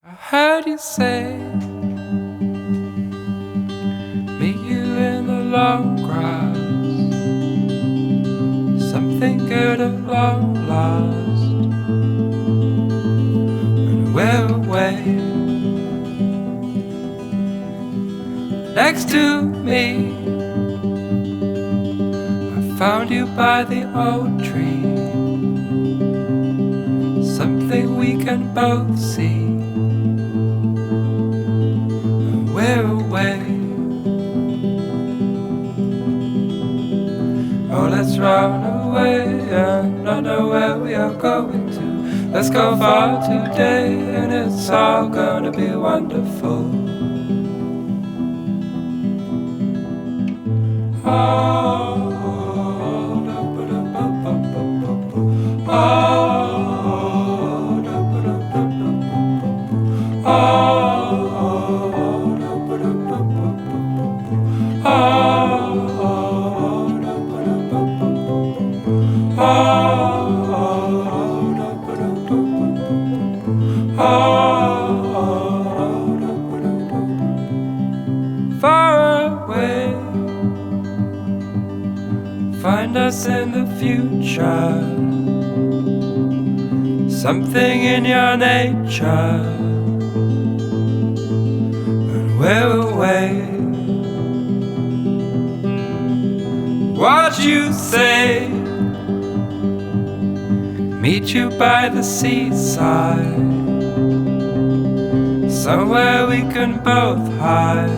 I heard you say, meet you in the long grass. Something good at long last. When we're away, next to me, I found you by the old tree. Something we can both see. We're away. Oh, let's run away and not know where we are going to. Let's go far today and it's all gonna be wonderful. Oh, far away, find us in the future. Something in your nature. And we're away. What you say? Meet you by the seaside. Somewhere we can both hide.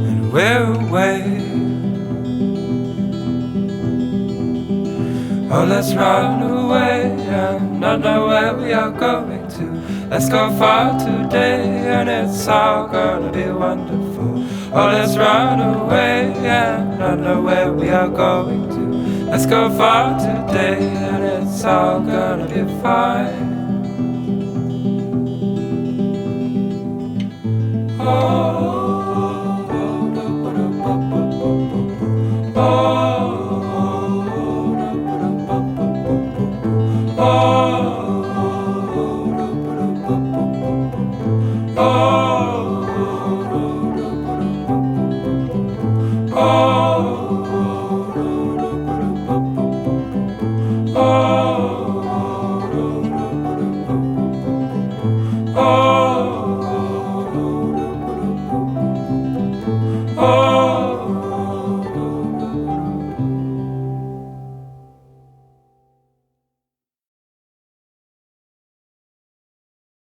And we're away. Oh, let's run away and not know where we are going to. Let's go far today and it's all gonna be wonderful. Oh, let's run away and not know where we are going to. Let's go far today and it's all gonna be fine. Oh.